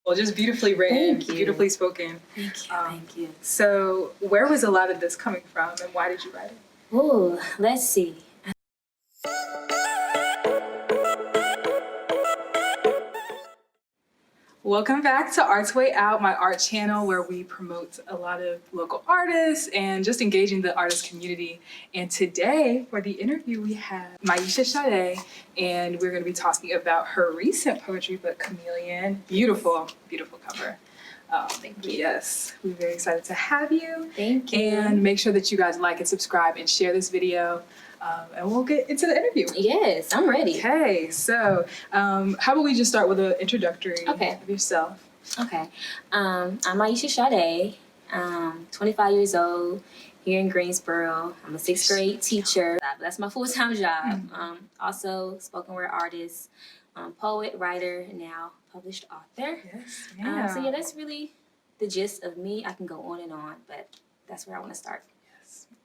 Well, just beautifully written, beautifully spoken. Thank you. Thank you. So where was a lot of this coming from and why did you write it? Oh, let's see. Welcome back to Art's Way Out, my art channel where we promote a lot of local artists and just engaging the artist community. And today for the interview we have Miesha Sadé, and we're going to be talking about her recent poetry book, Chameleon. Beautiful, beautiful cover. Thank you. Yes, we're very excited to have you. Thank you. And make sure that you guys like and subscribe and share this video. And we'll get into the interview. Yes, I'm ready. Okay, so how about we just start with an introductory of yourself. Okay. I'm Miesha Sadé, 25 years old, here in Greensboro. I'm a 6th grade teacher. That's my full-time job. Also spoken word artist, poet, writer, and now published author. Yes, yeah. So yeah, that's really the gist of me. I can go on, but that's where I want to start.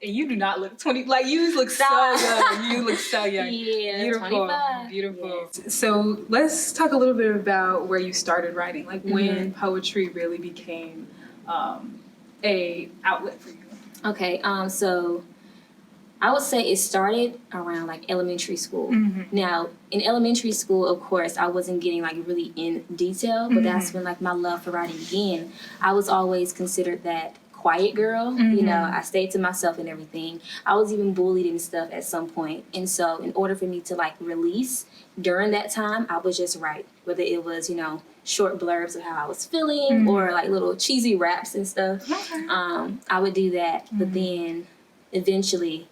And you do not look 20, like you look so young. You look so young. Yeah, beautiful, 25. beautiful. Yes. So let's talk a little bit about where you started writing, like when poetry really became a outlet for you. Okay, so I would say it started around like elementary school. Now, in elementary school, of course, I wasn't getting like really in detail, but that's when like my love for writing began. I was always considered that quiet girl, you know, I stayed to myself and everything. I was even bullied and stuff at some point. And so in order for me to like release during that time, I would just write, whether it was, you know, short blurbs of how I was feeling or like little cheesy raps and stuff. I would do that. But then eventually,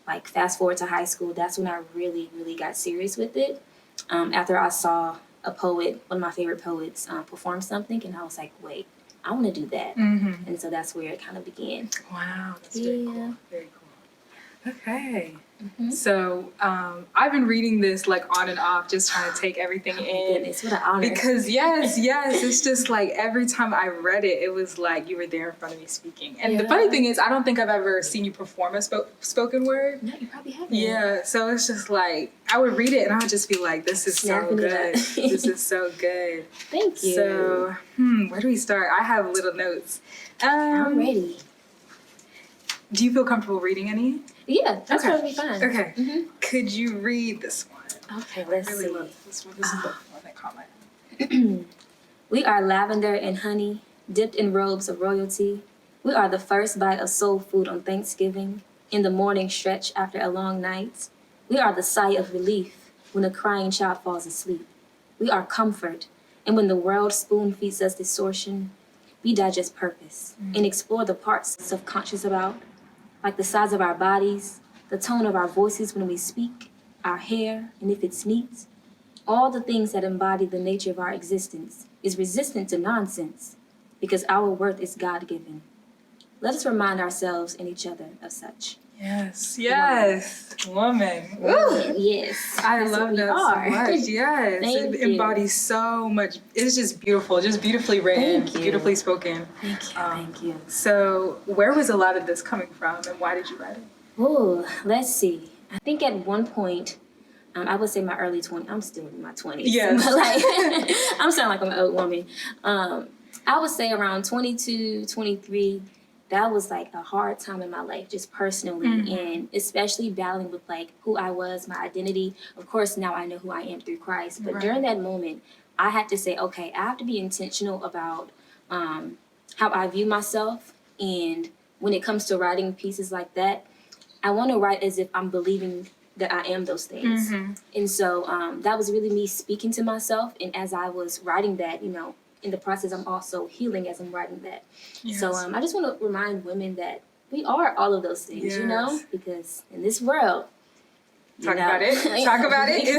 like fast forward to high school, that's when I really, really got serious with it. After I saw a poet, one of my favorite poets, perform something, and I was like, wait, I want to do that. And so that's where it kind of began. Wow, that's very cool. Very cool. Okay. So I've been reading this like on and off, just trying to take everything in. Goodness, what an honor. Because yes, it's just like every time I read it, it was like you were there in front of me speaking. And the funny thing is, I don't think I've ever seen you perform a spoken word. No, you probably haven't. Yeah, so it's just like, I would read it and I would just be like, this is so good. This is so good. Thank you. So, where do we start? I have little notes. I'm ready. Do you feel comfortable reading any? Yeah, that's probably fine. Okay. Could you read this one? Okay, let's see. I really love this one. This is the one that caught my eye. We are lavender and honey, dipped in robes of royalty. We are the first bite of soul food on Thanksgiving, in the morning stretch after a long night. We are the sigh of relief when a crying child falls asleep. We are comfort, and when the world spoon feeds us distortion, we digest purpose and explore the parts subconscious about, like the size of our bodies, the tone of our voices when we speak, our hair, and if it's neat. All the things that embody the nature of our existence is resistant to nonsense because our worth is God-given. Let us remind ourselves and each other of such. Yes, woman. Ooh, yes. I love that so much. Yes, Thank it embodies so much. It's just beautiful, just beautifully written, beautifully spoken. Thank you. So where was a lot of this coming from and why did you write it? Oh, let's see. I think at one point, I would say my early 20s. I'm still in my 20s. Yes. But like, I'm sounding like I'm an old woman. I would say around 22, 23, that was like a hard time in my life, just personally, and especially battling with like who I was, my identity. Of course, now I know who I am through Christ. But during that moment, I had to say, okay, I have to be intentional about how I view myself. And when it comes to writing pieces like that, I want to write as if I'm believing that I am those things. And so that was really me speaking to myself. And as I was writing that, you know, in the process, I'm also healing as I'm writing that. So I just want to remind women that we are all of those things, you know, because in this world, Talk about it. We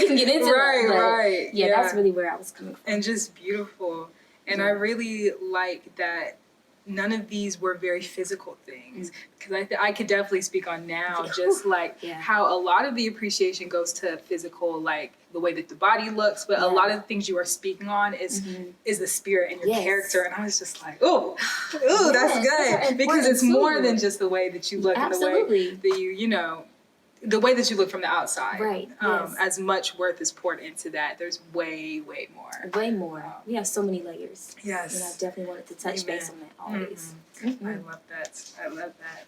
can get into right. Yeah, that's really where I was coming from. And just beautiful. And I really like that none of these were very physical things, because I could definitely speak on now just like how a lot of the appreciation goes to physical, like the way that the body looks, but a lot of the things you are speaking on is the spirit and your character. And I was just like, ooh, that's good, because it's more than just the way that you look and the way that you know, the way that you look from the outside. Right. Yes. As much worth is poured into that, there's way more. Way more. We have so many layers. Yes. And I definitely wanted to touch base on that always. Mm-hmm. I love that. I love that.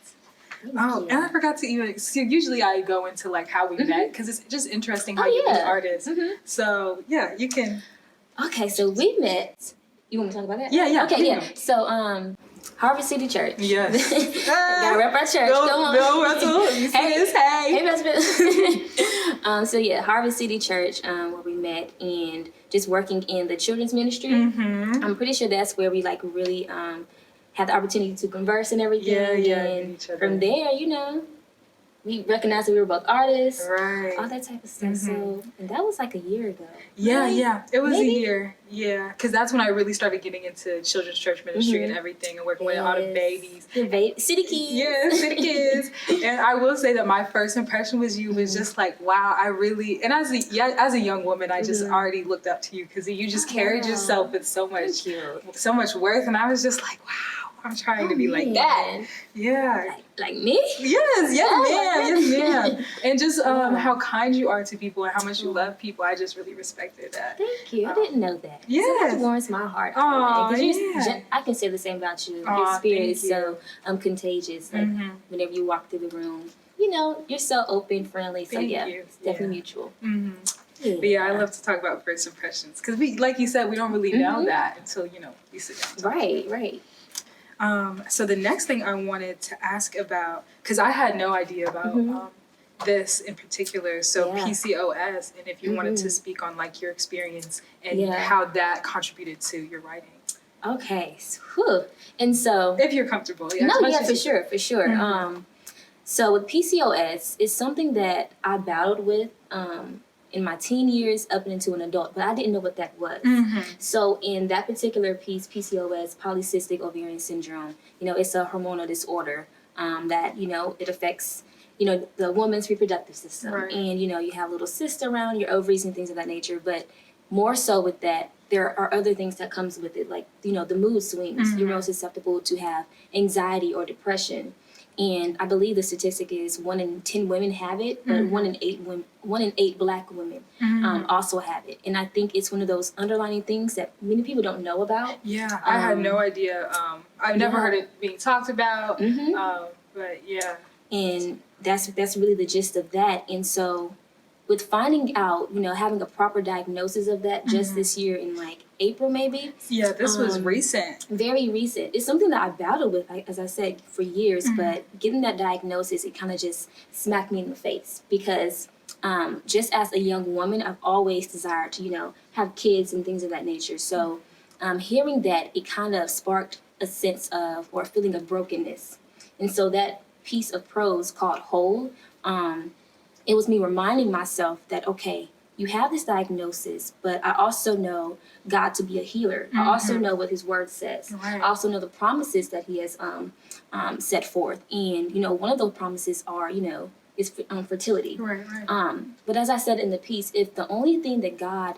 Thank you. And I forgot to even, so usually I go into like how we met, because it's just interesting how you meet artists. So yeah, you can. Okay, so we met. You want me to talk about that? Yeah. Okay, yeah. So Harvard City Church. Yes. Gotta rep our church. Go on. No, Russell. You see this? Hey. Hey, best friend. So yeah, Harvard City Church, where we met, and just working in the children's ministry. I'm pretty sure that's where we like really had the opportunity to converse and everything. And from there, you know, we recognized that we were both artists. Right. All that type of stuff. So, and that was like a year ago. Yeah, right? yeah. It was Maybe? a year. Yeah. Because that's when I really started getting into children's church ministry and everything, and working with all the babies. The city kids. Yeah, city kids. And I will say that my first impression was you was just like, wow, I really, and as a young woman, I just already looked up to you, because you just carried yourself with so much worth. And I was just like, wow. I'm trying to be like that. Yeah. Like me? Yes, ma'am. And just how kind you are to people and how much you love people. I just really respected that. Thank you. I didn't know that. Yes. So that warms my heart. Oh, I can say the same about you. Your spirit is so contagious. Like whenever you walk through the room, you know, you're so open, friendly. So it's definitely mutual. Yeah. But yeah, I love to talk about first impressions, because we, like you said, we don't really know that until, you know, we sit down. Right. So the next thing I wanted to ask about, because I had no idea about this in particular, so PCOS, and if you wanted to speak on like your experience and how that contributed to your writing. Okay. And so, if you're comfortable, for sure. So with PCOS, it's something that I battled with in my teen years up into an adult, but I didn't know what that was. So in that particular piece, PCOS, polycystic ovarian syndrome, you know, it's a hormonal disorder that, you know, it affects, you know, the woman's reproductive system. Right. And, you know, you have little cysts around your ovaries and things of that nature. But more so with that, there are other things that comes with it, like, you know, the mood swings. You're more susceptible to have anxiety or depression. And I believe the statistic is 1 in 10 women have it, but 1 in 8 Black women also have it. And I think it's one of those underlying things that many people don't know about. Yeah, I had no idea. I've never heard it being talked about. But yeah. And that's really the gist of that. And so with finding out, you know, having a proper diagnosis of that just this year in like April maybe. Yeah, this was recent. Very recent. It's something that I battled with, like, as I said, for years, but getting that diagnosis, it kind of just smacked me in the face, because just as a young woman, I've always desired to, you know, have kids and things of that nature. So hearing that, it kind of sparked a sense of, or a feeling of brokenness. And so that piece of prose called Whole, it was me reminding myself that, okay, you have this diagnosis, but I also know God to be a healer. I also know what his word says. Right. I also know the promises that he has set forth. And, you know, one of those promises are, you know, is fertility. Right. But as I said in the piece, if the only thing that God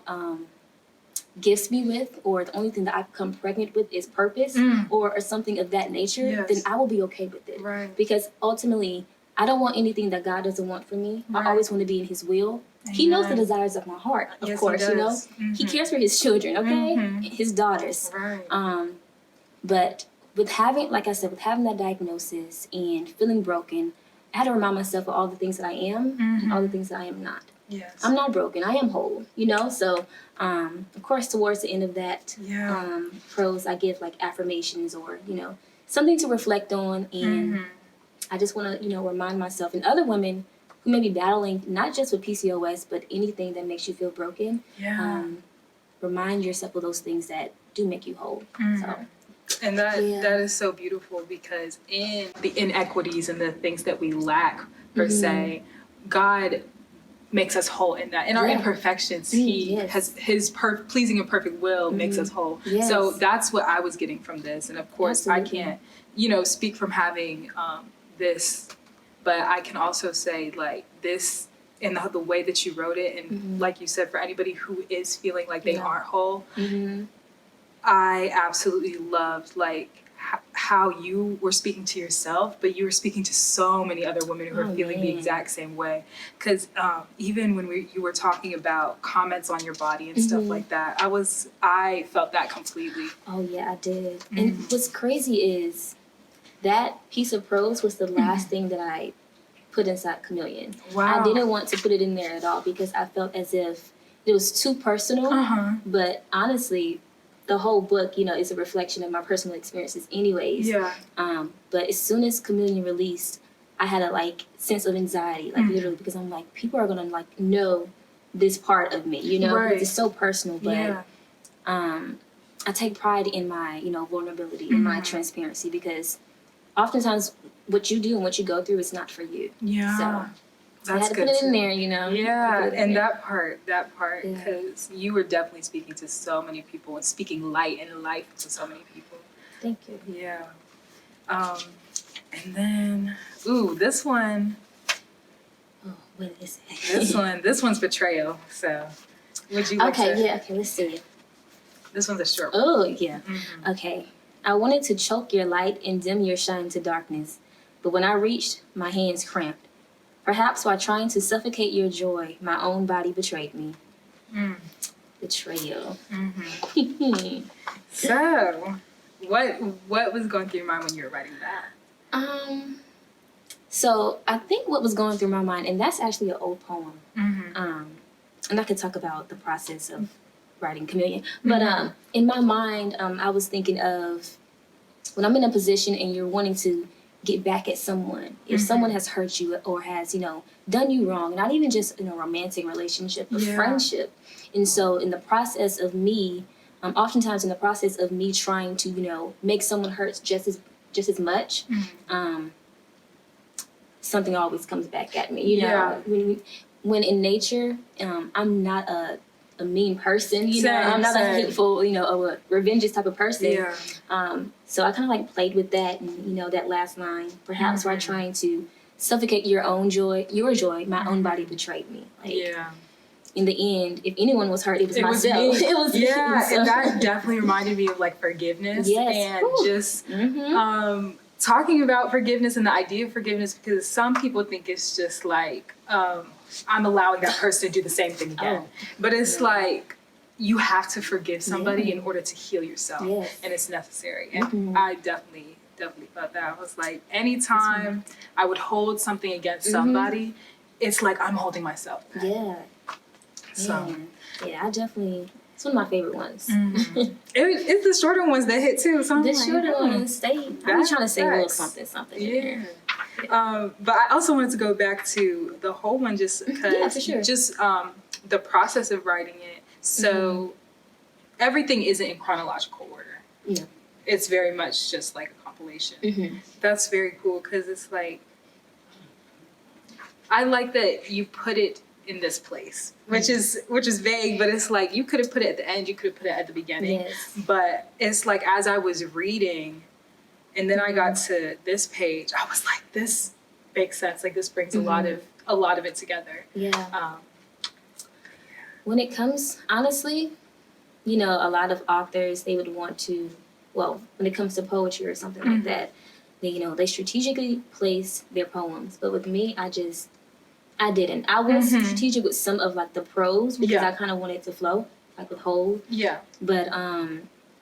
gifts me with, or the only thing that I become pregnant with is purpose or something of that nature, then I will be okay with it. Right. Because ultimately, I don't want anything that God doesn't want for me. Right. I always want to be in his will. Amen. He knows the desires of my heart, of course, you know. He cares for his children, okay? His daughters. Right. But with having, like I said, with having that diagnosis and feeling broken, I had to remind myself of all the things that I am and all the things that I am not. Yes. I'm not broken. I am whole, you know? So, of course, towards the end of that prose, I give like affirmations or, you know, something to reflect on. And I just want to, you know, remind myself and other women who may be battling, not just with PCOS, but anything that makes you feel broken. Remind yourself of those things that do make you whole. So. And that is so beautiful, because in the inequities and the things that we lack, per se, God makes us whole in that. In our imperfections, he has his pleasing and perfect will makes us whole. So that's what I was getting from this. And of course, I can't, you know, speak from having this, but I can also say, like, this, in the way that you wrote it, and like you said, for anybody who is feeling like they aren't whole, I absolutely loved, like, how you were speaking to yourself, but you were speaking to so many other women who are feeling the exact same way. Because even when you were talking about comments on your body and stuff like that, I felt that completely. Oh yeah, I did. And what's crazy is that piece of prose was the last thing that I put inside Chameleon. Wow. I didn't want to put it in there at all because I felt as if it was too personal. But honestly, the whole book, you know, is a reflection of my personal experiences anyways. Yeah. But as soon as Chameleon released, I had a like sense of anxiety, like literally, because I'm like, people are gonna like know this part of me, you know, Right. it's so personal. But I take pride in my, you know, vulnerability and my transparency, because oftentimes what you do and what you go through is not for you. Yeah. So That's I had to good put it too. in there, you know. Yeah, and there. that part, because you were definitely speaking to so many people and speaking light and life to so many people. Thank you. Yeah. And then, this one. Oh, what is it? This one's betrayal. So, would you like to? Okay, let's see. This one's a short one. Oh, yeah. Okay. I wanted to choke your light and dim your shine to darkness, but when I reached, my hands cramped. Perhaps while trying to suffocate your joy, my own body betrayed me. Betrayal. So, what was going through your mind when you were writing that? So I think what was going through my mind, and that's actually an old poem. And I could talk about the process of writing Chameleon. But in my mind, I was thinking of when I'm in a position and you're wanting to get back at someone. If someone has hurt you or has, you know, done you wrong, not even just in a romantic relationship, but friendship. And so in the process of me, oftentimes in the process of me trying to, you know, make someone hurt just as much, something always comes back at me. You know, when in nature, I'm not a mean person, you know, I'm not a hateful, you know, or a revengeous type of person. So I kind of like played with that, and you know, that last line, perhaps while trying to suffocate your joy, my own body betrayed me. Like, in the end, if anyone was hurt, it was myself. It was me. So. And that definitely reminded me of like forgiveness and just talking about forgiveness and the idea of forgiveness, because some people think it's just like I'm allowing that person to do the same thing again. But it's like you have to forgive somebody in order to heal yourself, and it's necessary. And I definitely felt that. I was like, anytime I would hold something against somebody, it's like I'm holding myself back. So I definitely. It's one of my favorite ones. It's the shorter ones that hit too. So the shorter ones, I'm trying to say a little something. Yeah. But I also wanted to go back to the whole one just because just the process of writing it. So everything isn't in chronological order. No. It's very much just like a compilation. That's very cool because it's like, I like that you put it in this place, which is vague, but it's like you could have put it at the end, you could have put it at the beginning. But it's like as I was reading, and then I got to this page, I was like, this makes sense. Like this brings a lot of it together. When it comes, honestly, you know, a lot of authors, they would want to, well, when it comes to poetry or something like that, they, you know, they strategically place their poems. But with me, I didn't. I was strategic with some of like the prose because I kind of wanted to flow, like with whole. But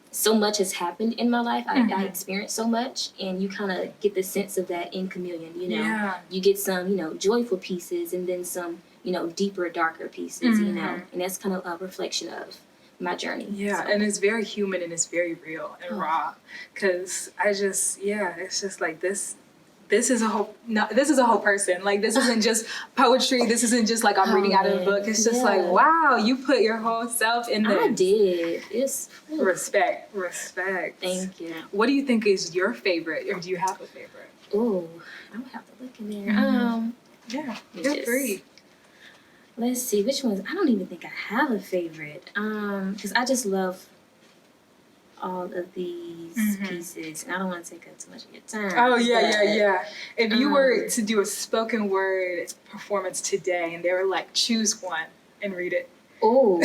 so much has happened in my life. I experienced so much, and you kind of get the sense of that in Chameleon. You know, you get some, you know, joyful pieces, and then some, you know, deeper, darker pieces. You know, and that's kind of a reflection of my journey. And it's very human and it's very real and raw. Because it's just like this. This is a whole person. Like this isn't just poetry. This isn't just like I'm reading out of a book. It's just like, wow, you put your whole self in this. I did. It's respect. Thank you. What do you think is your favorite, or do you have a favorite? Oh, I would have to look in there. Feel free. Let's see, which ones? I don't even think I have a favorite. Because I just love all of these pieces, and I don't want to take up too much of your time. Oh yeah. If you were to do a spoken word performance today, and they were like, choose one and read it. Oh,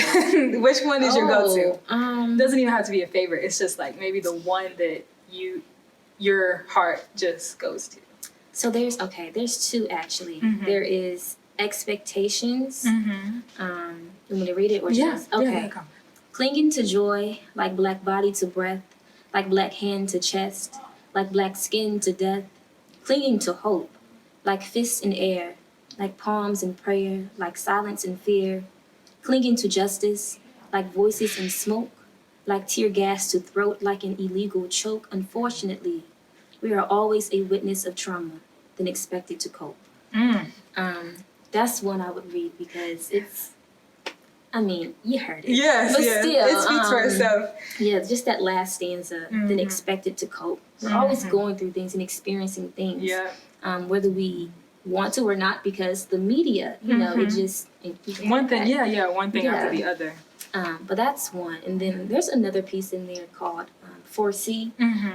which one is your go-to? Doesn't even have to be a favorite. It's just like maybe the one that you your heart just goes to? So there's two actually. There is expectations. You want me to read it or just okay? Yeah, Clinging to joy, like black body to breath, like black hand to chest, like black skin to death. Clinging to hope, like fists in air, like palms in prayer, like silence in fear. Clinging to justice, like voices in smoke, like tear gas to throat, like an illegal choke. Unfortunately, we are always a witness of trauma, then expected to cope. That's one I would read because it's, I mean, you heard it. Yes, but yes. still, It speaks for itself. Yeah, just that last stanza, then expected to cope. We're always going through things and experiencing things. Yeah. Whether we want to or not, because the media, you know, it just... One thing after the other. But that's one. And then there's another piece in there called 4C,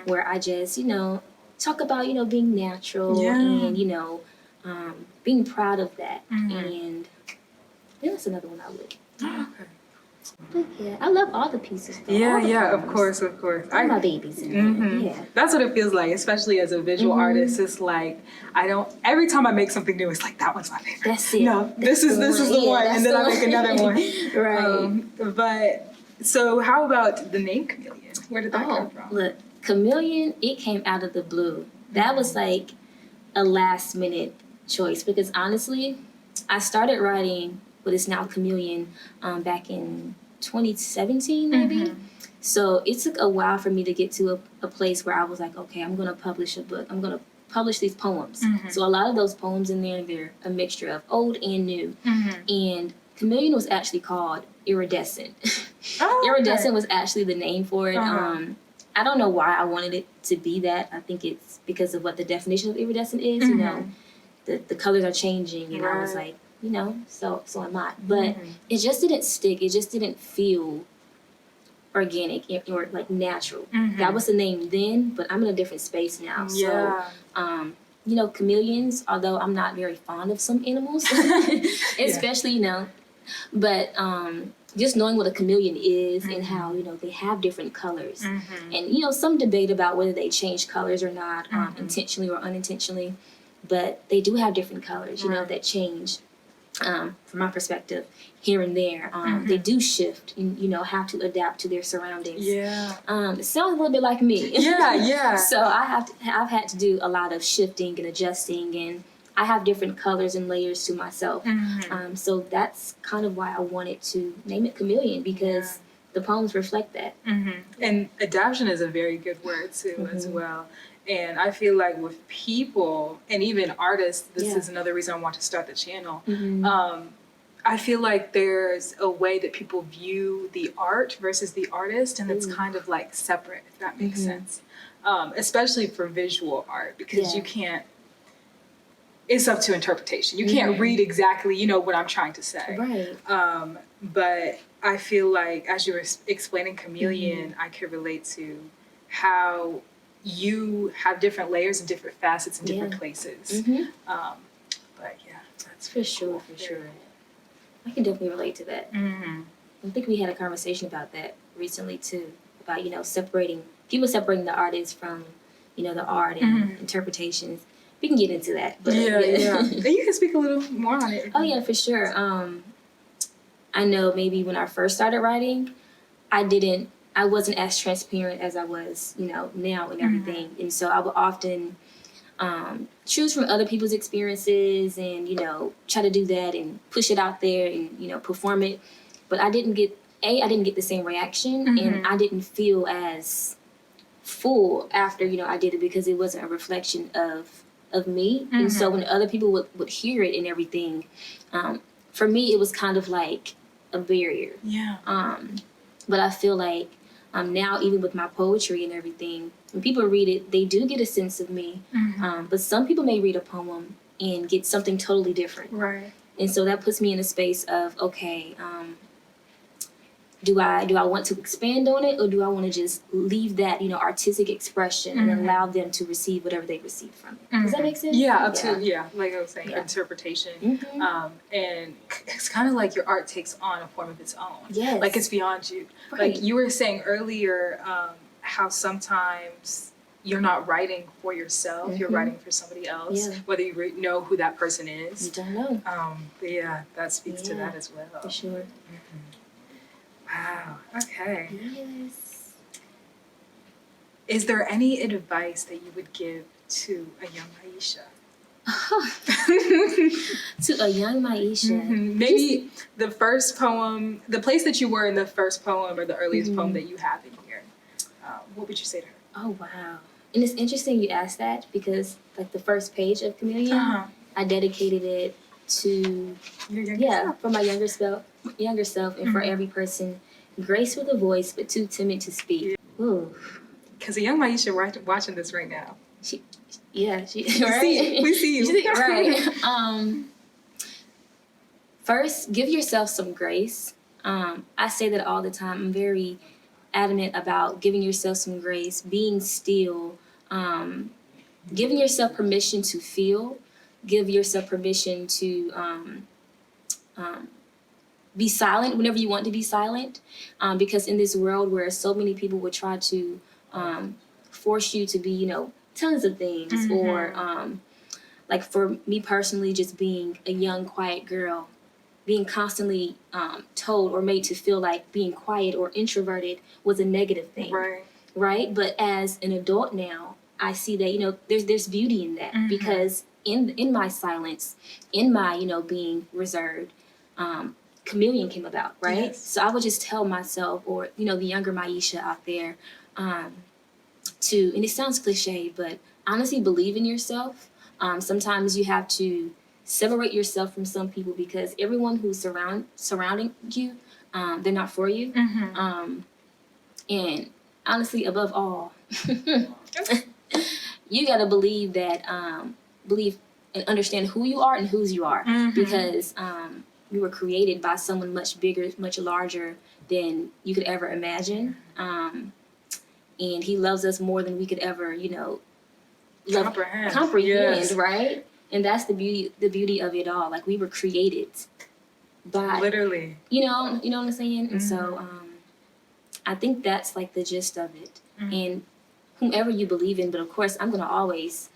where I just, you know, talk about, you know, being natural and, you know, being proud of that. And that's another one I would. Okay. But yeah, I love all the pieces. Though. Yeah, of course. I my babies in there. Yeah. That's what it feels like, especially as a visual artist. It's like every time I make something new, it's like that one's my favorite. That's it. No, this is the one, and then I make another one. Right. But so how about the name Chameleon? Where did that come from? Look, Chameleon, it came out of the blue. That was like a last minute choice because honestly, I started writing what is now Chameleon back in 2017 maybe. So it took a while for me to get to a place where I was like, okay, I'm going to publish a book. I'm going to publish these poems. So a lot of those poems in there, they're a mixture of old and new. And Chameleon was actually called Iridescent. Iridescent was actually the name for it. I don't know why I wanted it to be that. I think it's because of what the definition of iridescent is. You know, the colors are changing, and I was like, you know, so am I. But it just didn't stick. It just didn't feel organic or like natural. That was the name then, but I'm in a different space now. So, you know, chameleons, although I'm not very fond of some animals, especially, you know, but just knowing what a chameleon is and how, you know, they have different colors. And, you know, some debate about whether they change colors or not, intentionally or unintentionally, but they do have different colors, you know, that change. From my perspective, here and there, they do shift and, you know, have to adapt to their surroundings. It sounds a little bit like me. So I've had to do a lot of shifting and adjusting, and I have different colors and layers to myself. So that's kind of why I wanted to name it Chameleon, because the poems reflect that. And adaptation is a very good word too, as well. And I feel like with people and even artists, this is another reason I want to start the channel. I feel like there's a way that people view the art versus the artist, and it's kind of like separate, if that makes sense. Especially for visual art, because you can't, it's up to interpretation. You can't read exactly, you know, what I'm trying to say. But I feel like as you were explaining Chameleon, I could relate to how you have different layers and different facets in different places. But yeah, that's for sure. I can definitely relate to that. I think we had a conversation about that recently too, about, you know, separating the artist from, you know, the art and interpretations. We can get into that. But And you can speak a little more on it. Oh yeah, for sure. I know maybe when I first started writing, I wasn't as transparent as I was, you know, now and everything. And so I would often choose from other people's experiences and, you know, try to do that and push it out there and, you know, perform it. But I didn't get the same reaction, and I didn't feel as full after, you know, I did it, because it wasn't a reflection of me. And so when other people would hear it and everything, for me, it was kind of like a barrier. But I feel like now, even with my poetry and everything, when people read it, they do get a sense of me. But some people may read a poem and get something totally different. And so that puts me in a space of, okay, do I want to expand on it, or do I want to just leave that, you know, artistic expression and allow them to receive whatever they receive from it? Does that make sense? Like I was saying, interpretation. And it's kind of like your art takes on a form of its own. Like it's beyond you. Like you were saying earlier, how sometimes you're not writing for yourself, you're writing for somebody else, whether you know who that person is. You don't know. But yeah, that speaks to that as well. For sure. Wow, okay. Yes. Is there any advice that you would give to a young Miesha? To a young Miesha. Maybe the first poem, the place that you were in the first poem or the earliest poem that you have in here. What would you say to her? Oh, wow. And it's interesting you asked that because like the first page of Chameleon, I dedicated it to your younger self. For my younger self and for every person, grace with a voice but too timid to speak. Ooh. Because a young Miesha watching this right now. She right? We see you. Right. First, give yourself some grace. I say that all the time. I'm very adamant about giving yourself some grace, being still, giving yourself permission to feel, give yourself permission to be silent whenever you want to be silent, because in this world where so many people would try to force you to be, tons of things, or like for me personally, just being a young, quiet girl, being constantly told or made to feel like being quiet or introverted was a negative thing, right? But as an adult now, I see that there's beauty in that, because in my silence, in my being reserved, Chameleon came about, right? Yes. So I would just tell myself, or the younger Miesha out there, to, and it sounds cliche, but honestly believe in yourself. Sometimes you have to separate yourself from some people because everyone who's surrounding you, they're not for you. And honestly, above all, you got to believe that, believe and understand who you are and whose you are, because we were created by someone much bigger, much larger than you could ever imagine. And he loves us more than we could ever, comprehend, yes. Right? And that's the beauty of it all. Like, we were created by, literally, you know what I'm saying? And so I think that's like the gist of it. And whomever you believe in, but of course I'm going to always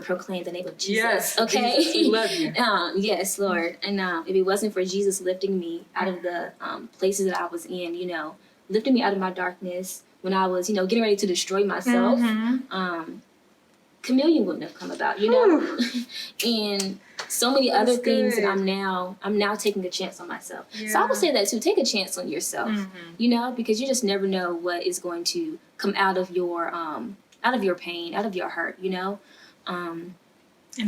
proclaim the name of Jesus. Yes, okay? Jesus, we love you. Yes, Lord. And if it wasn't for Jesus lifting me out of the places that I was in, lifting me out of my darkness when I was, getting ready to destroy myself, Chameleon wouldn't have come about, and so many other things that I'm now taking a chance on myself. Yeah. So I would say that too. Take a chance on yourself, because you just never know what is going to come out of your pain, out of your hurt, And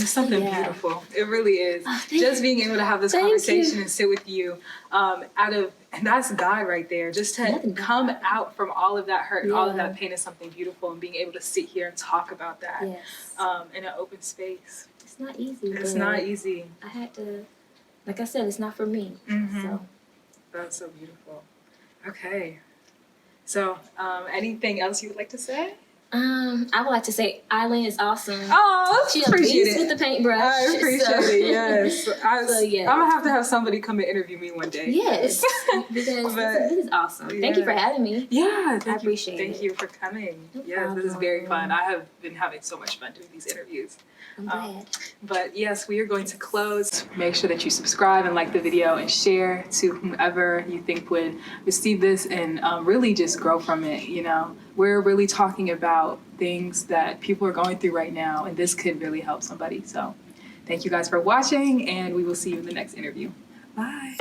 it's something beautiful. It really is. Just being able to have this conversation and sit with you, and that's God right there. Just to come out from all of that hurt and all of that pain is something beautiful, and being able to sit here and talk about that in an open space. It's not easy. It's not easy. I had to, like I said, it's not for me. So that's so beautiful. Okay. So, anything else you would like to say? I would like to say Eileen is awesome. Oh, she appreciate it. With the paintbrush. I appreciate it. Yes. I'm gonna have somebody come and interview me one day. Yes, because this is awesome. Thank you for having me. Yeah, I appreciate it. Thank you for coming. Yes, this is very fun. I have been having so much fun doing these interviews. I'm glad. But yes, we are going to close. Make sure that you subscribe and like the video and share to whomever you think would receive this and really just grow from it. We're really talking about things that people are going through right now, and this could really help somebody. So thank you guys for watching, and we will see you in the next interview. Bye.